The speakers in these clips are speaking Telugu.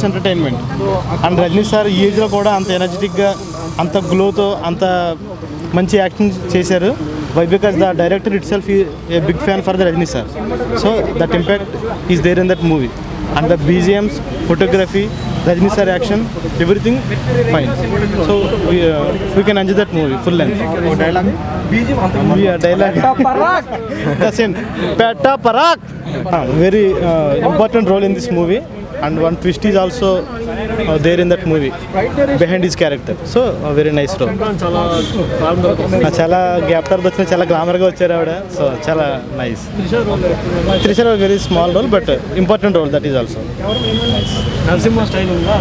Mass entertainment. And Rajini sir ఈ ఏజ్లో కూడా అంత ఎనర్జెటిక్గా, అంత గ్లోతో, అంత మంచి యాక్టింగ్ చేశారు. Why because the director itself a big fan for the Rajini sir. So that impact is there in that movie. And the BGMs, photography, Rajni sir action, everything fine. So we can enjoy that movie full length. Dialogue? Yeah, dialogue. The same. Petta Parak. Very important role in this movie. And one twist is also there in that movie behind his character. So very nice role. Chala gap tarvata vachina chala glamour ga vacharu avada. So chala nice. Trisha role very small role but important role that is also nice. Narasimha style unda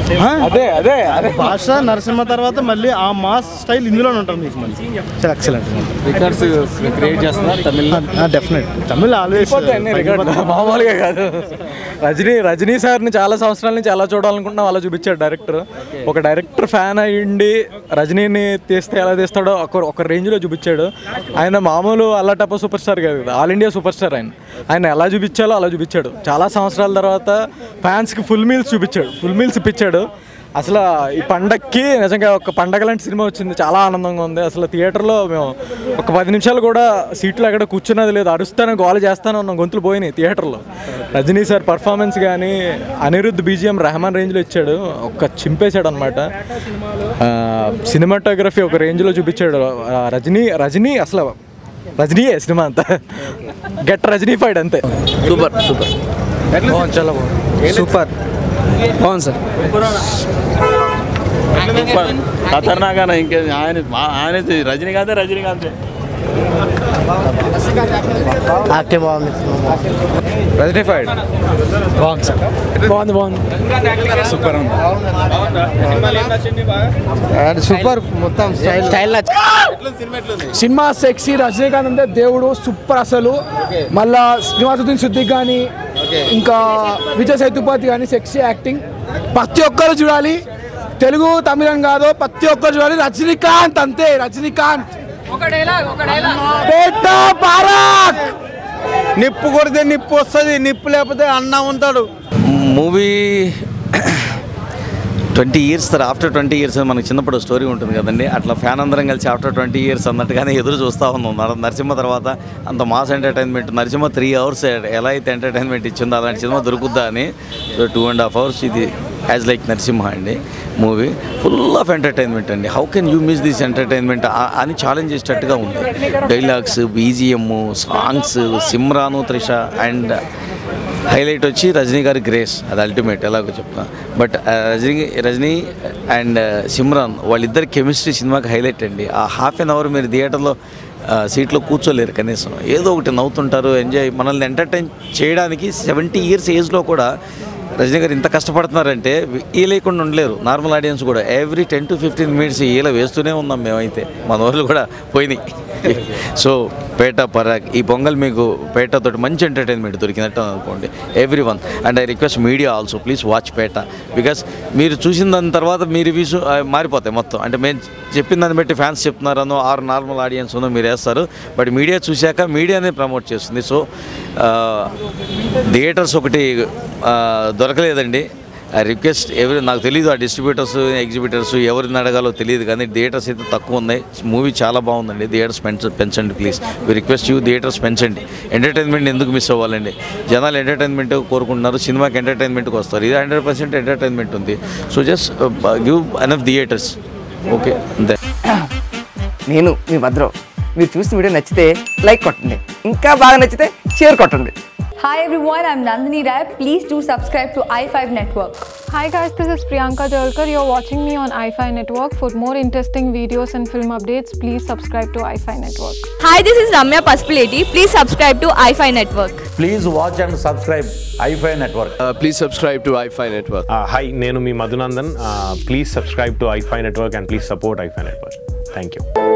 ade Basha Narasimha tarvata malli aa mass style indulo untaru meeku malli chala excellent records create chestunna Tamil definitely Tamil always మామూలుగా కాదు. రజనీ సార్ని చాలా సంవత్సరాల నుంచి ఎలా చూడాలనుకుంటున్నాం అలా చూపించాడు డైరెక్టర్. ఒక డైరెక్టర్ ఫ్యాన్ అయ్యిండి రజనీని తీస్తే ఎలా తీస్తాడో ఒక రేంజ్లో చూపించాడు. ఆయన మామూలు అల్లటప్ప సూపర్ స్టార్ కాదు కదా, ఆల్ ఇండియా సూపర్ స్టార్. ఆయన ఎలా చూపించాలో అలా చూపించాడు. చాలా సంవత్సరాల తర్వాత ఫ్యాన్స్కి ఫుల్ మీల్స్ ఇప్పించాడు. అసలు ఈ పండగకి నిజంగా ఒక పండగ లాంటి సినిమా వచ్చింది. చాలా ఆనందంగా ఉంది. అసలు థియేటర్లో మేము ఒక 10 నిమిషాలు కూడా సీట్లు ఎక్కడ కూర్చున్నది లేదు. అరుస్తాను, గోల చేస్తాను ఉన్న గొంతులు పోయినాయి థియేటర్లో. రజనీ సార్ పర్ఫార్మెన్స్ కానీ, అనిరుద్ధ్ BGM రెహమాన్ రేంజ్లో ఇచ్చాడు. ఒక చింపేశాడు అనమాట. సినిమాటోగ్రఫీ ఒక రేంజ్లో చూపించాడు. రజనీ అసలు రజనీయే సినిమా అంతా. గెట్ రజనీఫైడ్ అంతే. సూపర్ చాలా బాగుంది. సూపర్ బాగుంది సార్. ఖతర్నాక్ అన్న. ఇంకే ఆయన రజనీకాంతే యాక్టివ్ బాగుంది. రజనీఫైడ్ బాగుంది సార్. బాగుంది సూపర్ ఉంది. సూపర్. మొత్తం స్టైల్ సినిమా సెక్సీ. రజనీకాంత్ అంటే దేవుడు, సూపర్ అసలు. మళ్ళా శ్రీనివాసుద్దీన్ సిద్దిక్ కానీ, ఇంకా విజయ్ సేతుపతి కానీ సెక్సీ యాక్టింగ్. ప్రతి ఒక్కరు చూడాలి. తెలుగు తమిళం కాదు, ప్రతి ఒక్కరు చూడాలి. రజనీకాంత్ అంతే. రజనీకాంత్ పేట పరాక్. నిప్పు కొడితే నిప్పు వస్తుంది, నిప్పు లేకపోతే అన్న ఉంటాడు. Movie 20 years sir. After 20 years మనకి చిన్నప్పుడు స్టోరీ ఉంటుంది కదండి. అట్లా ఫ్యాన్ అందరం కలిసి ఆఫ్టర్ 20 years అన్నట్టుగానే ఎదురు చూస్తూ ఉన్నాం. నరసింహ తర్వాత అంత మాస్ ఎంటర్టైన్మెంట్. నరసింహ 3 hours ఎలా అయితే ఎంటర్టైన్మెంట్ ఇచ్చిందో అలాంటి సినిమా దొరుకుద్దా అని. సో 2.5 hours ఇది యాజ్ లైక్ నరసింహ అండి. మూవీ ఫుల్ ఆఫ్ ఎంటర్టైన్మెంట్ అండి. How can you miss this entertainment అని ఛాలెంజ్ చేసేటట్టుగా ఉంది. Dialogues, BGM, songs, Simran, Trisha and highlight వచ్చి రజనీ గారి గ్రేస్. అది అల్టిమేట్ ఎలాగో చెప్తా. బట్ రజనీ అండ్ సిమ్రాన్ వాళ్ళిద్దరి కెమిస్ట్రీ సినిమాకి హైలైట్ అండి. ఆ ½ an hour మీరు థియేటర్లో సీట్లో కూర్చోలేరు కనీసం. ఏదో ఒకటి నవ్వుతుంటారు, ఎంజాయ్. మనల్ని ఎంటర్టైన్ చేయడానికి 70 years ఏజ్లో కూడా రజనీ గారు ఇంత కష్టపడుతున్నారంటే ఈ లేకుండా ఉండలేరు. నార్మల్ ఆడియన్స్ కూడా ఎవ్రీ 10 to 15 minutes ఈల వేస్తూనే ఉన్నాం మేమైతే. మన ఊళ్ళు కూడా పోయినాయి. సో పేట పరాక్ ఈ పొంగల్ మీకు పేటతో మంచి ఎంటర్టైన్మెంట్ దొరికినట్టు అనుకోండి every one. And I request media also please watch Peta. Because మీరు చూసిన దాని తర్వాత మీ రివ్యూస్ మారిపోతాయి మొత్తం. అంటే మేము చెప్పిన దాన్ని బట్టి ఫ్యాన్స్ చెప్తున్నారనో ఆర్ నార్మల్ ఆడియన్స్ ఉందో మీరు వేస్తారు. బట్ మీడియా చూశాక మీడియానే ప్రమోట్ చేస్తుంది. సో థియేటర్స్ ఒకటి దొరకలేదండి. ఐ రిక్వెస్ట్ నాకు తెలియదు ఆ డిస్ట్రిబ్యూటర్స్, ఎగ్జిబిటర్స్ ఎవరిని అడగాలో తెలియదు, కానీ థియేటర్స్ అయితే తక్కువ ఉన్నాయి. మూవీ చాలా బాగుందండి. థియేటర్స్ పెంచండి please. We request you, theatres పెంచండి. ఎంటర్టైన్మెంట్ ఎందుకు మిస్ అవ్వాలండి? జనాలు ఎంటర్టైన్మెంట్ కోరుకుంటున్నారు, సినిమాకి ఎంటర్టైన్మెంట్కి వస్తారు. ఇది 100% ఎంటర్టైన్మెంట్ ఉంది. So just give enough theatres. Okay అంతే. నేను మీ భద్రం. మీరు చూసిన వీడియో నచ్చితే లైక్ కొట్టండి, ఇంకా బాగా నచ్చితే షేర్ కొట్టండి. Hi everyone, I'm Nandini Rai. Please do subscribe to i5 Network. Hi guys, this is Priyanka Jalkar. You're watching me on i5 Network. For more interesting videos and film updates, please subscribe to i5 Network. Hi, this is Ramya Paspaleti. Please subscribe to i5 Network. Please watch and subscribe i5 Network. Please subscribe to i5 Network. Hi, nenu mi Madhunandan. Please subscribe to i5 Network and please support i5 Network. Thank you.